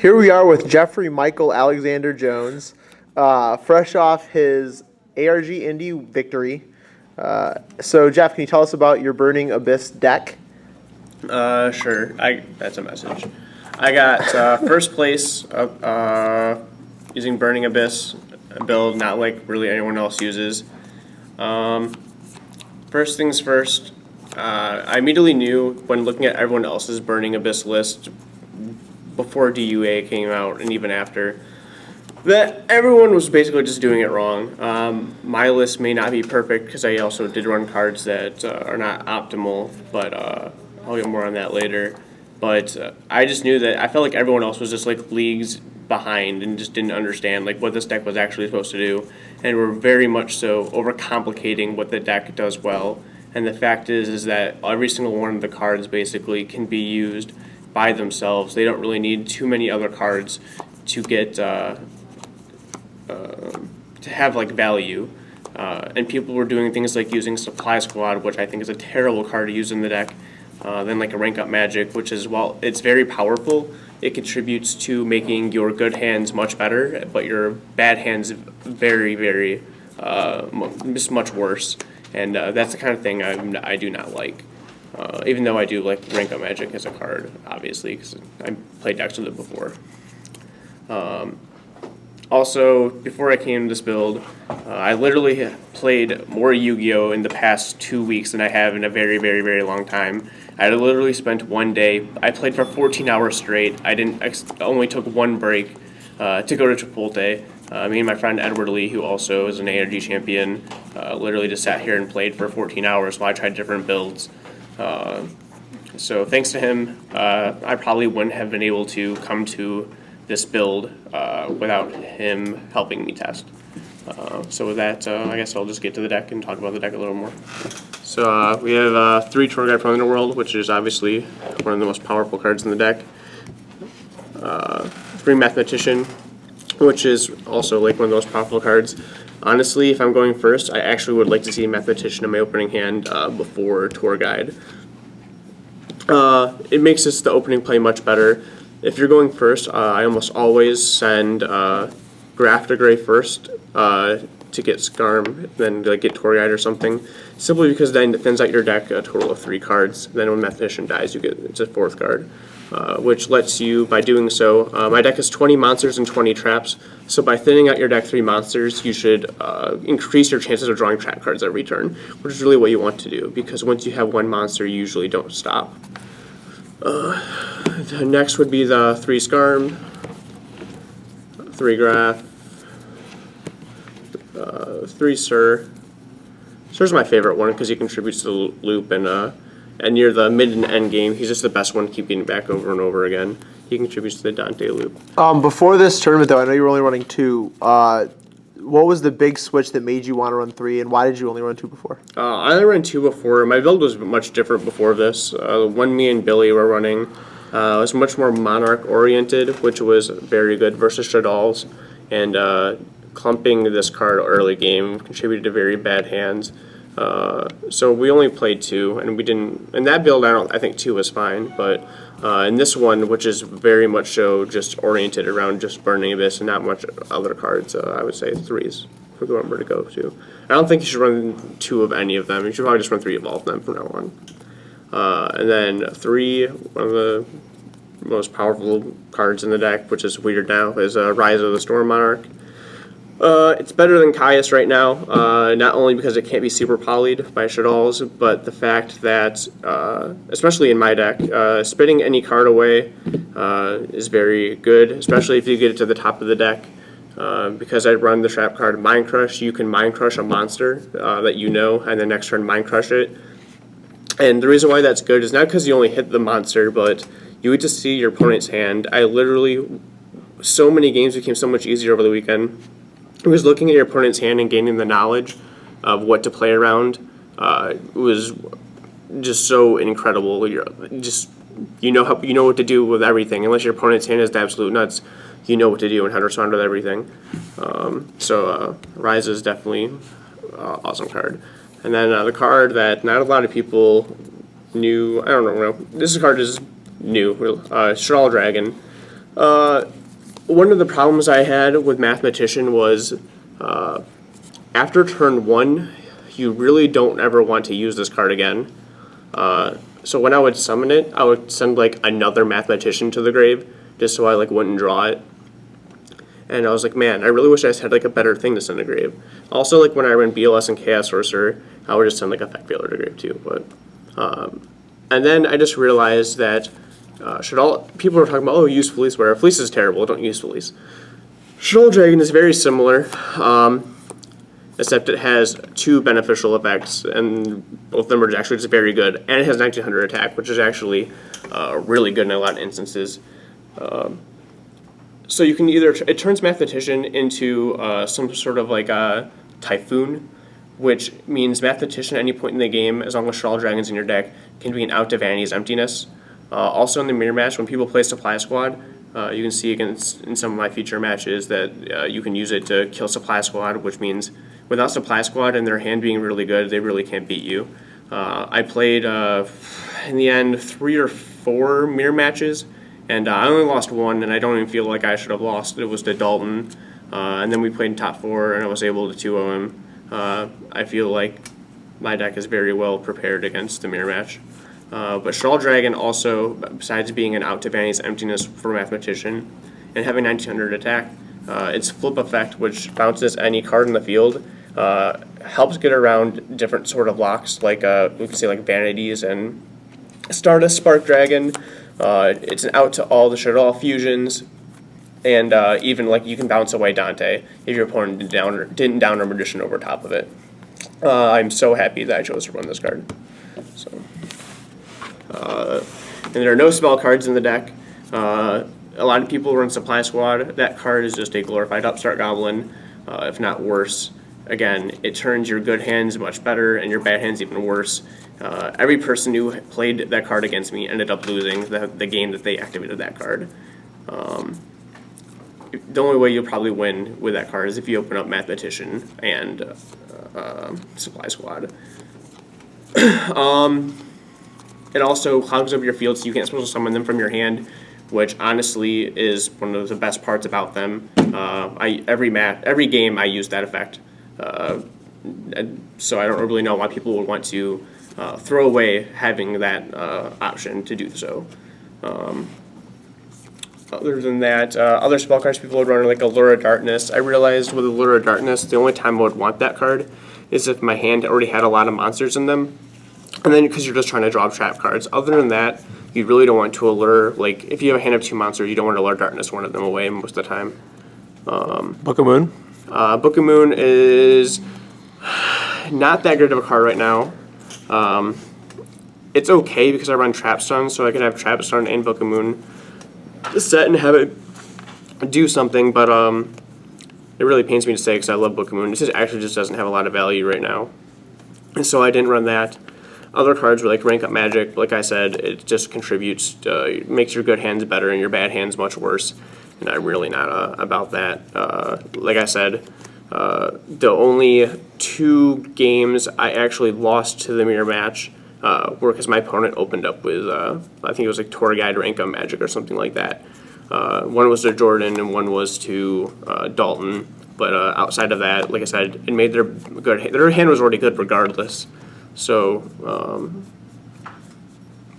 Here we are with Jeffrey Michael Alexander Jones, fresh off his ARG Indy victory. So, Jeff, can you tell us about your Burning Abyss deck? Sure. That's a message. I got first place using Burning Abyss, a build not like really anyone else uses. First things first, I immediately knew when looking at everyone else's Burning Abyss list before DUA came out and even after, that everyone was basically just doing it wrong. My list may not be perfect because I also did run cards that are not optimal, but I'll get more on that later. But I just knew that I felt like everyone else was just like leagues behind and just didn't understand like what this deck was actually supposed to do, and we're very much so overcomplicating what the deck does well. And the fact is that every single one of the cards basically can be used by themselves. They don't really need too many other cards to get to have like value. And people were doing things like using Supply Squad, which I think is a terrible card to use in the deck. Then like a Rank Up Magic, which is, while it's very powerful, it contributes to making your good hands much better, but your bad hands very, very just much worse. And that's the kind of thing I do not like. Even though I do like Rank Up Magic as a card, obviously, because I played decks with it before. Also, before I came to this build, I literally played more Yu-Gi-Oh! In the past 2 weeks than I have in a very, very, very long time. I literally spent one day, I played for 14 hours straight. I only took one break to go to Chipotle. Me and my friend Edward Lee, who also is an ARG champion, literally just sat here and played for 14 hours while I tried different builds. So thanks to him, I probably wouldn't have been able to come to this build without him helping me test. So with that, I guess I'll just get to the deck and talk about the deck a little more. So we have 3 Tour Guide from Underworld, which is obviously one of the most powerful cards in the deck. 3 Mathematician, which is also like one of the most powerful cards. Honestly, if I'm going first, I actually would like to see Mathematician in my opening hand before Tour Guide. It makes the opening play much better. If you're going first, I almost always send Graft or Gray first to get Scarm, then like get Tour Guide or something. Simply because then it thins out your deck a total of 3 cards. Then when Mathematician dies, it's a 4th card, which lets you, by doing so, my deck has 20 monsters and 20 traps. So by thinning out your deck 3 monsters, you should increase your chances of drawing trap cards every turn, which is really what you want to do, because once you have 1 monster, you usually don't stop. The next would be the 3 Scarm, 3 Graph, 3 Sir. Sir's my favorite one because he contributes to the loop, and near the mid and end game, he's just the best one to keep getting back over and over again. He contributes to the Dante loop. Before this tournament, though, I know you were only running 2. What was the big switch that made you want to run 3, and why did you only run 2 before? I only ran 2 before. My build was much different before this. When me and Billy were running, it was much more Monarch-oriented, which was very good versus Shadal's, and clumping this card early game contributed to very bad hands. So we only played 2, and we didn't. In that build, I think 2 was fine, but in this one, which is very much so just oriented around just Burning Abyss and not much other cards, I would say 3's for the number to go to. I don't think you should run 2 of any of them. You should probably just run 3 of all of them from now on. And then 3, one of the most powerful cards in the deck, which is weird now, is Rise of the Storm Monarch. It's better than Caius right now, not only because it can't be super polyed by Shadal's, but the fact that, especially in my deck, spinning any card away is very good, especially if you get it to the top of the deck. Because I run the trap card Mind Crush, you can Mind Crush a monster that you know, and then next turn Mind Crush it. And the reason why that's good is not because you only hit the monster, but you would just see your opponent's hand. So many games became so much easier over the weekend. It was looking at your opponent's hand and gaining the knowledge of what to play around. It was just so incredible. You know what to do with everything. Unless your opponent's hand is the absolute nuts, you know what to do and how to respond with everything. So Rise is definitely an awesome card. And then the card that not a lot of people knew, I don't know, this card is new, Shadal Dragon. one of the problems I had with Mathematician was after turn 1, you really don't ever want to use this card again. So when I would summon it, I would send like another Mathematician to the grave just so I like wouldn't draw it. And I was like, man, I really wish I had like a better thing to send to grave. Also, like when I ran BLS and Chaos Sorcerer, I would just send like Effect Veiler to grave too. But and then I just realized that people are talking about, oh, use Fleece, where Fleece is terrible, don't use Fleece. Shaddoll Dragon is very similar, except it has 2 beneficial effects, and both of them are actually just very good. And it has 1900 attack, which is actually really good in a lot of instances. So you can either, it turns Mathematician into some sort of like a Typhoon, which means Mathematician at any point in the game, as long as Shaddoll Dragon's in your deck, can be an out to Vanity's Emptiness. Also in the mirror match, when people play Supply Squad, you can see against in some of my feature matches that you can use it to kill Supply Squad, which means without Supply Squad and their hand being really good, they really can't beat you. I played, in the end, 3 or 4 mirror matches, and I only lost 1, and I don't even feel like I should have lost. It was to Dalton, and then we played in top 4, and I was able to 2-0 him. I feel like my deck is very well prepared against the mirror match. But Shaddoll Dragon also, besides being an out to Vanity's Emptiness for Mathematician and having 1900 attack, its flip effect, which bounces any card in the field, helps get around different sort of locks, like we can say like Vanities and Stardust Spark Dragon. It's an out to all the Shaddoll fusions, and even like you can bounce away Dante if your opponent didn't down a Magician over top of it. I'm so happy that I chose to run this card. So. And there are no spell cards in the deck. A lot of people run Supply Squad. That card is just a glorified Upstart Goblin, if not worse. Again, it turns your good hands much better and your bad hands even worse. Every person who played that card against me ended up losing the game that they activated that card. The only way you'll probably win with that card is if you open up Mathematician and Supply Squad. It also clogs up your field, so you can't special summon them from your hand, which honestly is one of the best parts about them. Every game I use that effect, so I don't really know why people would want to throw away having that option to do so. Other than that, other spell cards people would run are like Allure of Darkness. I realized with Allure of Darkness, the only time I would want that card is if my hand already had a lot of monsters in them. And then because you're just trying to draw trap cards. Other than that, you really don't want to allure, like if you have a hand of 2 monsters, you don't want to allure Darkness one of them away most of the time. Book of Moon? Book of Moon is not that good of a card right now. It's okay because I run Trap Stun, so I can have Trap Stun and Book of Moon set and have it do something, but it really pains me to say because I love Book of Moon. It actually just doesn't have a lot of value right now. And so I didn't run that. Other cards were like Rank Up Magic. Like I said, it just contributes, makes your good hands better and your bad hands much worse. And I'm really not about that. Like I said, the only 2 games I actually lost to the mirror match were because my opponent opened up with, I think it was like Tour Guide Rank Up Magic or something like that. One was to Jordan and one was to Dalton. But outside of that, like I said, it made their hand was already good regardless. So,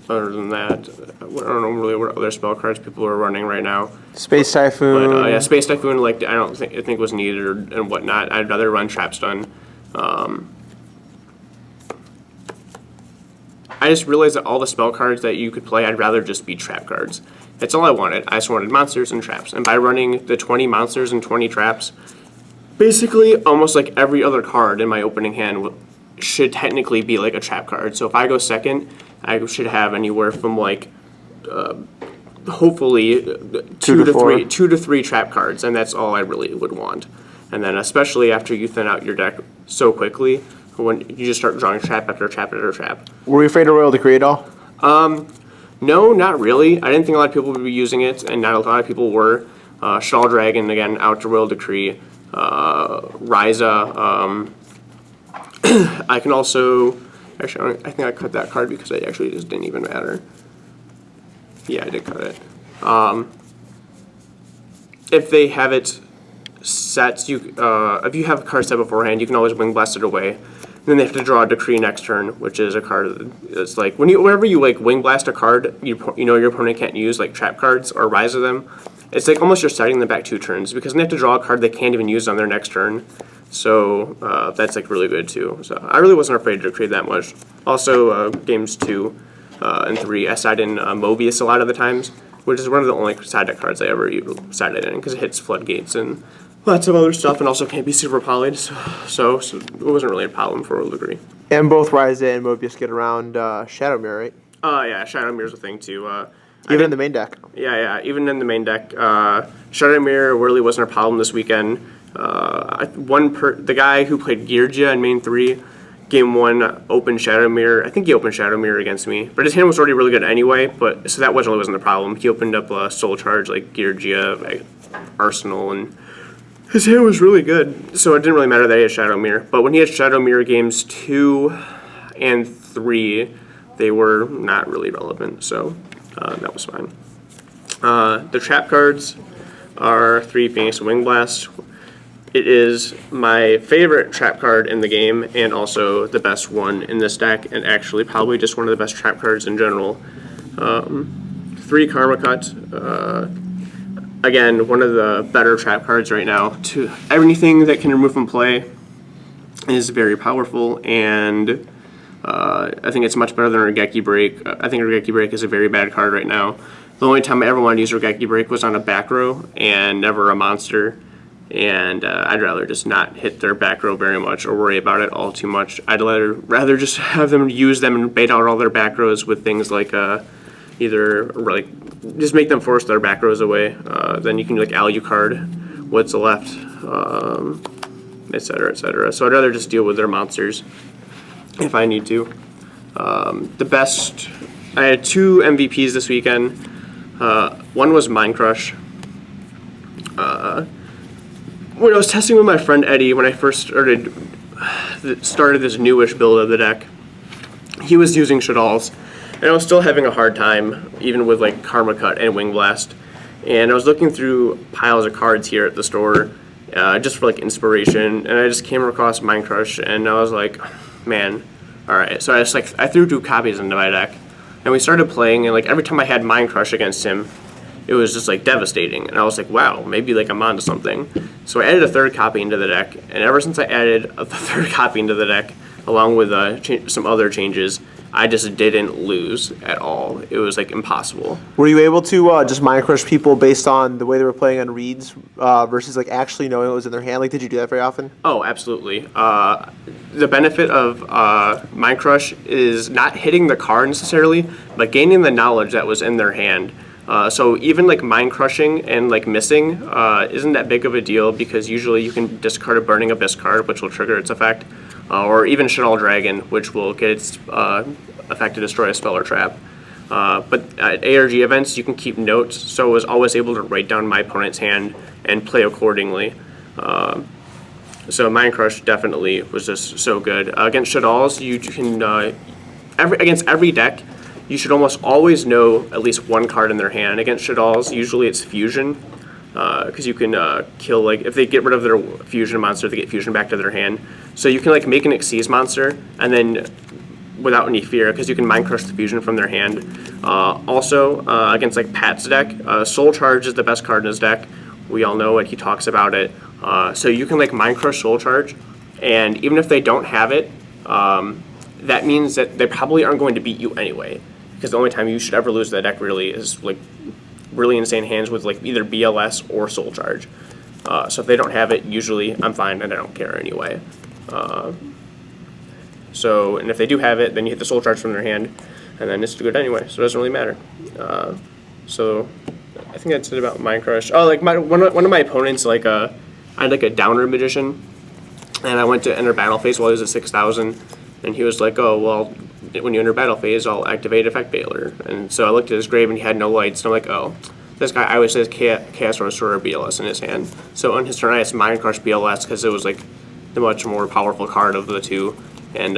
other than that, I don't know really what other spell cards people are running right now. Space Typhoon. But yeah, Space Typhoon, like I think was needed and whatnot. I'd rather run Trap Stun. I just realized that all the spell cards that you could play, I'd rather just be trap cards. That's all I wanted. I just wanted monsters and traps. And by running the 20 monsters and 20 traps, basically almost like every other card in my opening hand should technically be like a trap card. So if I go second, I should have anywhere from like hopefully two to three trap cards, and that's all I really would want. And then especially after you thin out your deck so quickly, when you just start drawing trap after trap after trap. Were you afraid of Royal Decree at all? No, not really. I didn't think a lot of people would be using it, and not a lot of people were. Shaddoll Dragon, again, out to Royal Decree. Ryza. I can also... Actually, I think I cut that card because it actually just didn't even matter. Yeah, I did cut it. if they have it set, if you have a card set beforehand, you can always wing blast it away. Then they have to draw a decree next turn, which is a card that's like whenever you like wing blast a card, your opponent can't use like trap cards or rise of them. It's like almost you're setting them back 2 turns because they have to draw a card they can't even use on their next turn. So that's like really good too. So I really wasn't afraid to decree that much. Also, games 2 and 3, I side in Mobius a lot of the times, which is one of the only side deck cards I ever sided in because it hits floodgates and lots of other stuff, and also can't be super polyed, so it wasn't really a problem for a degree. And both Ryza and Mobius get around Shadow Mirror, right? Yeah, Shadow Mirror's a thing too. Even in the main deck. Yeah, even in the main deck, Shadow Mirror really wasn't a problem this weekend. The guy who played Geargia in main 3, game 1 opened Shadow Mirror. I think he opened Shadow Mirror against me, but his hand was already really good anyway. But so that wasn't the problem. He opened up Soul Charge like Geargia, like Arsenal, and his hand was really good, so it didn't really matter that he had Shadow Mirror. But when he had Shadow Mirror games 2 and 3, they were not really relevant, so that was fine. The trap cards are 3 Phoenix Wing Blast. It is my favorite trap card in the game, and also the best one in this deck, and actually probably just one of the best trap cards in general. 3 Karma Cut. Again, one of the better trap cards right now. Anything that can remove from play is very powerful, and I think it's much better than Regeki Break. I think Regeki Break is a very bad card right now. The only time I ever wanted to use Regeki Break was on a back row and never a monster, and I'd rather just not hit their back row very much or worry about it all too much. I'd rather just have them use them and bait out all their back rows with things like either like just make them force their back rows away. Then you can like Alucard what's left, etc., etc. So I'd rather just deal with their monsters if I need to. I had 2 MVPs this weekend. One was Mind Crush. When I was testing with my friend Eddie, when I first started this newish build of the deck, he was using Shadalls. And I was still having a hard time, even with like Karma Cut and Wing Blast. And I was looking through piles of cards here at the store, just for like inspiration. And I just came across Mind Crush, and I was like, man, all right. So I threw 2 copies into my deck, and we started playing. And like every time I had Mind Crush against him, it was just like devastating. And I was like, wow, maybe like I'm onto something. So I added a 3rd copy into the deck, and ever since I added the 3rd copy into the deck, along with some other changes, I just didn't lose at all. It was like impossible. Were you able to just mind crush people based on the way they were playing on reads versus like actually knowing what was in their hand? Like, did you do that very often? Oh, absolutely. The benefit of Mind Crush is not hitting the card necessarily, but gaining the knowledge that was in their hand. So even like Mind Crushing and like missing isn't that big of a deal, because usually you can discard a Burning Abyss card, which will trigger its effect. Or even Shadal Dragon, which will get its effect to destroy a spell or trap. But at ARG events, you can keep notes, so I was always able to write down my opponent's hand and play accordingly. So Mind Crush definitely was just so good. Against Shadals, you can against every deck, you should almost always know at least one card in their hand. Against Shadals, usually it's Fusion, because you can kill, like, if they get rid of their Fusion monster, they get Fusion back to their hand. So you can like make an Xyz monster, and then without any fear, because you can Mind Crush the Fusion from their hand. Also, against like Pat's deck, Soul Charge is the best card in his deck. We all know it, he talks about it. So you can like Mind Crush Soul Charge, and even if they don't have it, that means that they probably aren't going to beat you anyway, because the only time you should ever lose that deck really is like really insane hands with like either BLS or Soul Charge. So if they don't have it, usually I'm fine and I don't care anyway. And if they do have it, then you hit the Soul Charge from their hand, and then it's good anyway, so it doesn't really matter. So I think that's it about Mind Crush. Oh, like one of my opponents, like I had like a Downer Magician, and I went to enter battle phase while he was at 6,000, and he was like, oh, well, when you enter battle phase, I'll activate Effect Baler. And so I looked at his grave, and he had no lights, and I'm like, oh, this guy always says Chaos Restorer BLS in his hand. So on his turn, I had Mind Crush BLS, because it was like the much more powerful card of the two, and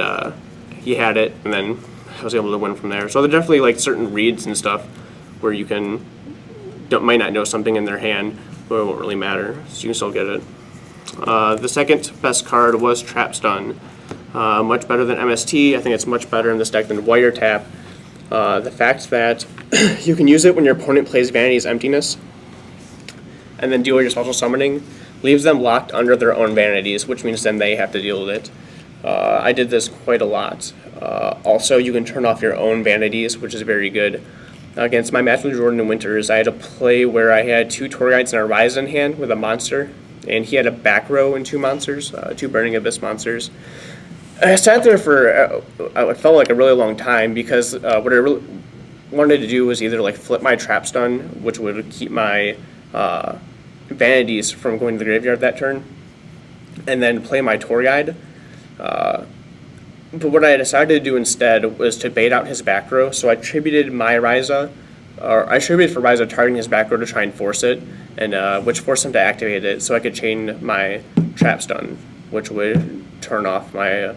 he had it, and then I was able to win from there. So there are definitely like certain reads and stuff where you might not know something in their hand, but it won't really matter, so you can still get it. The second best card was Trap Stun. Much better than MST. I think it's much better in this deck than Wiretap. The fact that you can use it when your opponent plays Vanity's Emptiness and then deal your special summoning leaves them locked under their own vanities, which means then they have to deal with it. I did this quite a lot. Also, you can turn off your own vanities, which is very good. Against my match with Jordan and Winters, I had a play where I had 2 Tour Guides and a Rise in hand with a monster, and he had a back row and 2 monsters, 2 Burning Abyss monsters. I sat there for, it felt like a really long time, because what I really wanted to do was either like flip my Trap Stun, which would keep my vanities from going to the graveyard that turn, and then play my Tour Guide. But what I decided to do instead was to bait out his back row, so I tributed my Ryza, or I tributed for Ryza targeting his back row to try and force it, and which forced him to activate it, so I could chain my Trap Stun, which would turn off my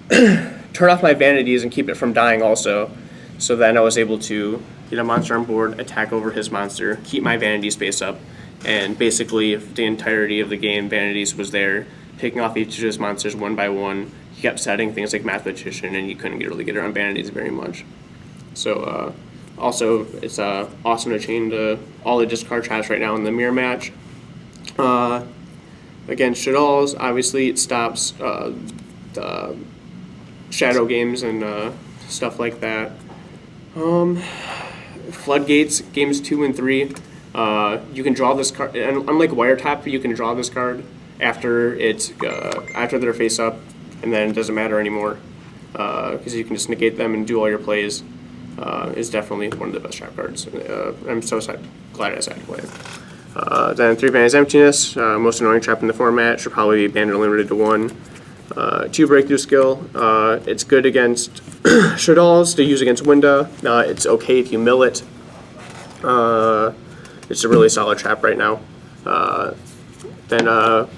vanities and keep it from dying also. So then I was able to get a monster on board, attack over his monster, keep my vanity space up, and basically the entirety of the game, vanities was there, picking off each of his monsters one by one. He kept setting things like Mathematician, and you couldn't really get around vanities very much. So also, it's awesome to chain to all the discard traps right now in the mirror match. Against Shadalls, obviously it stops the shadow games and stuff like that. Floodgates, games 2 and 3, you can draw this card, and unlike Wiretap, you can draw this card after after they're face up, and then it doesn't matter anymore, because you can just negate them and do all your plays. Is definitely one of the best trap cards. I'm so glad I decided to play it. Then 3 Vanity's Emptiness, most annoying trap in the format, should probably be banded limited to 1. 2 Breakthrough Skill, it's good against Shadalls to use against Winda. It's okay if you mill it. It's a really solid trap right now. Then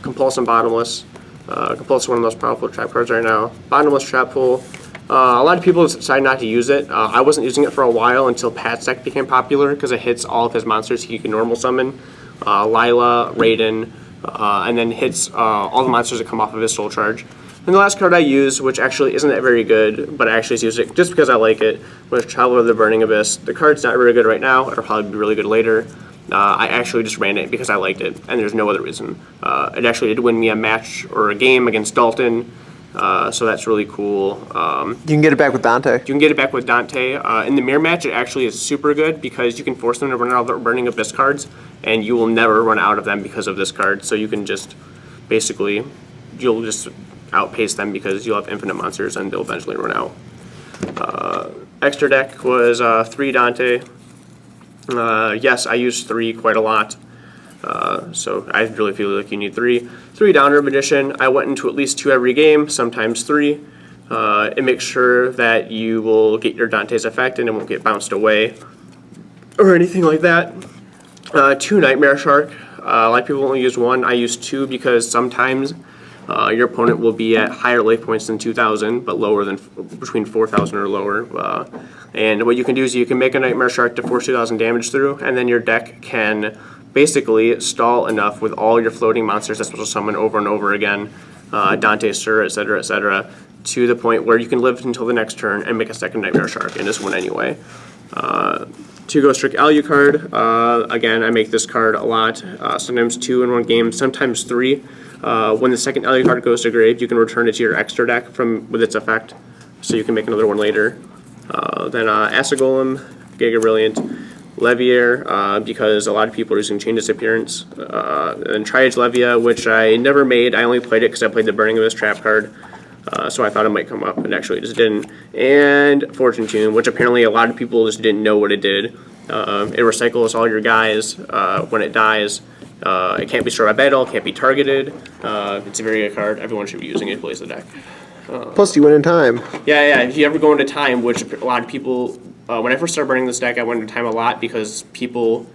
Compulse and Bottomless. Compulse is one of the most powerful trap cards right now. Bottomless Trap Pool. A lot of people decide not to use it. I wasn't using it for a while until Pat's deck became popular because it hits all of his monsters he can normal summon. Lila, Raiden, and then hits all the monsters that come off of his Soul Charge. And the last card I used, which actually isn't that very good, but I actually used it just because I like it, was Traveler of the Burning Abyss. The card's not very good right now. It'll probably be really good later. I actually just ran it because I liked it, and there's no other reason. It actually did win me a match or a game against Dalton, so that's really cool. You can get it back with Dante. You can get it back with Dante. In the mirror match, it actually is super good because you can force them to run out of their Burning Abyss cards, and you will never run out of them because of this card. So you can just, basically, you'll just outpace them because you'll have infinite monsters and they'll eventually run out. Extra deck was 3 Dante. Yes, I use 3 quite a lot. So I really feel like you need 3. 3 Downer Magician. I went into at least 2 every game, sometimes 3. It makes sure that you will get your Dante's effect and it won't get bounced away or anything like that. 2 Nightmare Shark. A lot of people only use 1. I use 2 because sometimes your opponent will be at higher life points than 2,000, but lower than between 4,000 or lower. And what you can do is you can make a Nightmare Shark to force 2,000 damage through, and then your deck can basically stall enough with all your floating monsters that special summon over and over again, Dante, Sir, etc., to the point where you can live until the next turn and make a second Nightmare Shark and just win anyway. 2 Ghost Trick Alucard. Again, I make this card a lot. Sometimes 2 in one game, sometimes 3. When the second Alucard goes to grave, you can return it to your extra deck with its effect, so you can make another one later. Then Acid Golem, Giga Brilliant, Leviair, because a lot of people are using Chain Disappearance, and Triage Levia, which I never made. I only played it because I played the Burning Abyss trap card, so I thought it might come up, and actually it just didn't. And Fortune Tune, which apparently a lot of people just didn't know what it did. It recycles all your guys when it dies. It can't be stored by battle, can't be targeted. It's a very good card. Everyone should be using it to place the deck. Plus, you win in time. Yeah. If you ever go into time, which a lot of people, when I first started burning this deck, I went into time a lot because people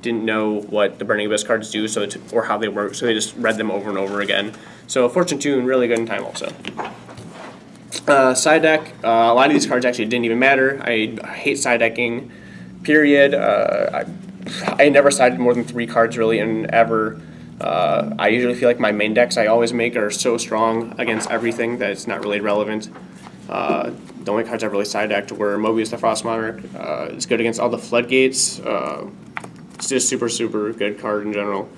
didn't know what the Burning Abyss cards do, or how they work, so they just read them over and over again. So Fortune Tune, really good in time also. Side deck, a lot of these cards actually didn't even matter. I hate side decking, period. I never sided more than 3 cards really, and ever. I usually feel like my main decks I always make are so strong against everything that it's not really relevant. The only cards I've really side decked were Mobius the Frost Monarch. It's good against all the floodgates. It's just super good card in general.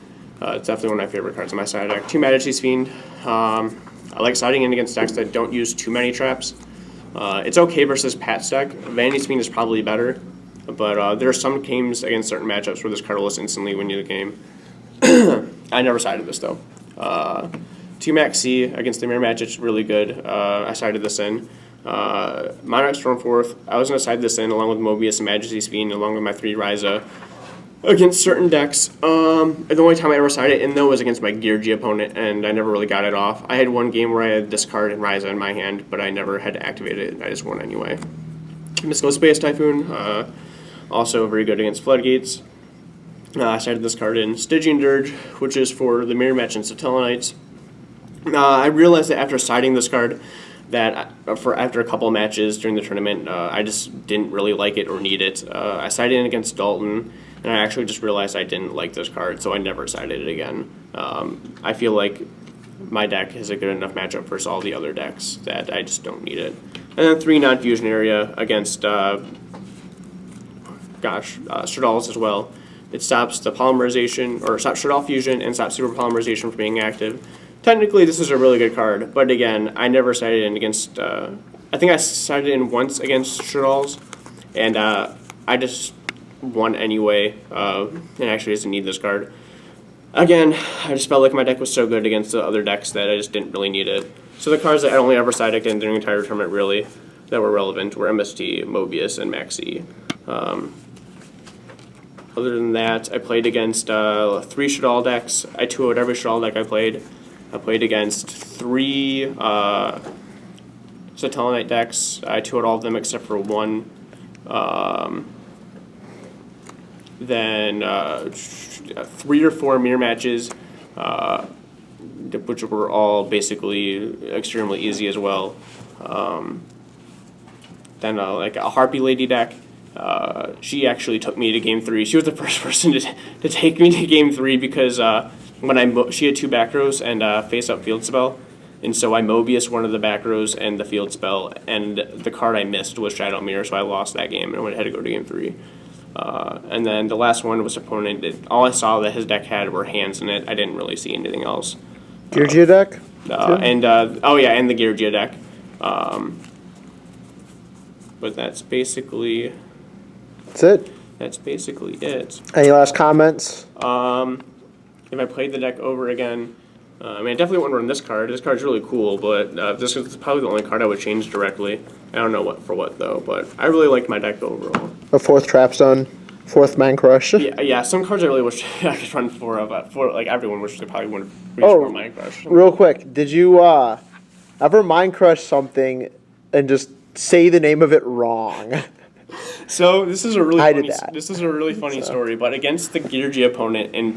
It's definitely one of my favorite cards in my side deck. 2 Majesty's Fiend. I like siding in against decks that don't use too many traps. It's okay versus Pat's deck. Vanity's Fiend is probably better, but there are some games against certain matchups where this card will just instantly win you the game. I never sided this though. 2 Max C against the Mirror Match, it's really good. I sided this in. Monarch Stormforth, I was going to side this in along with Mobius and Majesty's Fiend, along with my 3 Ryza against certain decks. The only time I ever sided in though was against my Geargy opponent, and I never really got it off. I had one game where I had this card and Ryza in my hand, but I never had to activate it. I just won anyway. Mystical Space Typhoon, also very good against Floodgates. I sided this card in. Stygian Dirge, which is for the Mirror Match and Satellanites. I realized that after siding this card, that after a couple of matches during the tournament, I just didn't really like it or need it. I sided in against Dalton, and I actually just realized I didn't like this card, so I never sided it again. I feel like my deck is a good enough matchup versus all the other decks that I just don't need it. And then 3 non-fusion area against, Stradals as well. It stops the polymerization, or stops Shadal fusion and stops super polymerization from being active. Technically, this is a really good card, but again, I never sided in against. I think I sided in once against Shadals, and I just won anyway. And actually doesn't need this card. Again, I just felt like my deck was so good against the other decks that I just didn't really need it. So the cards that I only ever side decked in during the entire tournament really that were relevant were MST, Mobius, and Maxi. Other than that, I played against 3 Shadal decks. I 2-0'd every Shadal deck I played. I played against 3 Satellanite decks. I 2-0'd all of them except for one. Then 3 or 4 mirror matches, which were all basically extremely easy as well. Then like a Harpy Lady deck. She actually took me to game 3. She was the first person to take me to game 3 because when she had 2 back rows and face up field spell, and so I Mobius one of the back rows and the field spell, and the card I missed was Shadow Mirror, so I lost that game and I had to go to game 3. And then the last one was opponent. All I saw that his deck had were hands in it. I didn't really see anything else. Geargia deck? And the Geargia deck. But that's basically. That's it. That's basically it. Any last comments? If I played the deck over again, I definitely wouldn't run this card. This card's really cool, but this is probably the only card I would change directly. I don't know what though, but I really liked my deck overall. A 4th Trapstone, 4th Man Crush. Yeah. Some cards I really wish I could run 4 of. For like everyone wishes they probably would reach 4 Mind Crush. Real quick, did you ever Mind Crush something and just say the name of it wrong? So this is a really funny story. But against the Geargy opponent in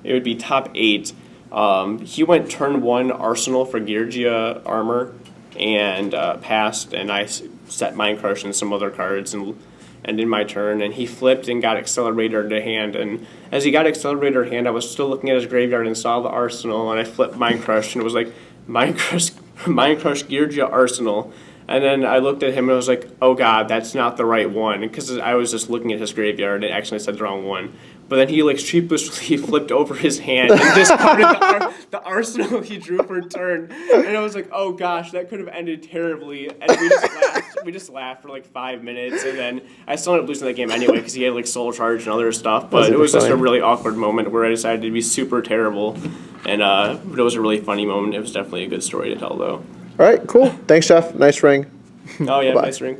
it would be top 8. He went turn 1 Arsenal for Geargia armor and passed, and I set Mind Crush and some other cards and in my turn, and he flipped and got Accelerator to hand. And as he got Accelerator to hand, I was still looking at his graveyard and saw the Arsenal, and I flipped Mind Crush, and it was like Mind Crush Geargia Arsenal. And then I looked at him and I was like, oh god, that's not the right one, because I was just looking at his graveyard and it actually said the wrong one. But then he sheepishly flipped over his hand and discarded the Arsenal he drew for a turn. And I was like, oh gosh, that could have ended terribly. And we just laughed for like 5 minutes, and then I still ended up losing that game anyway because he had Soul Charge and other stuff. But it was just a really awkward moment where I decided to be super terrible. And it was a really funny moment. It was definitely a good story to tell though. All right, cool. Thanks, Jeff. Nice ring. Oh, yeah, nice ring.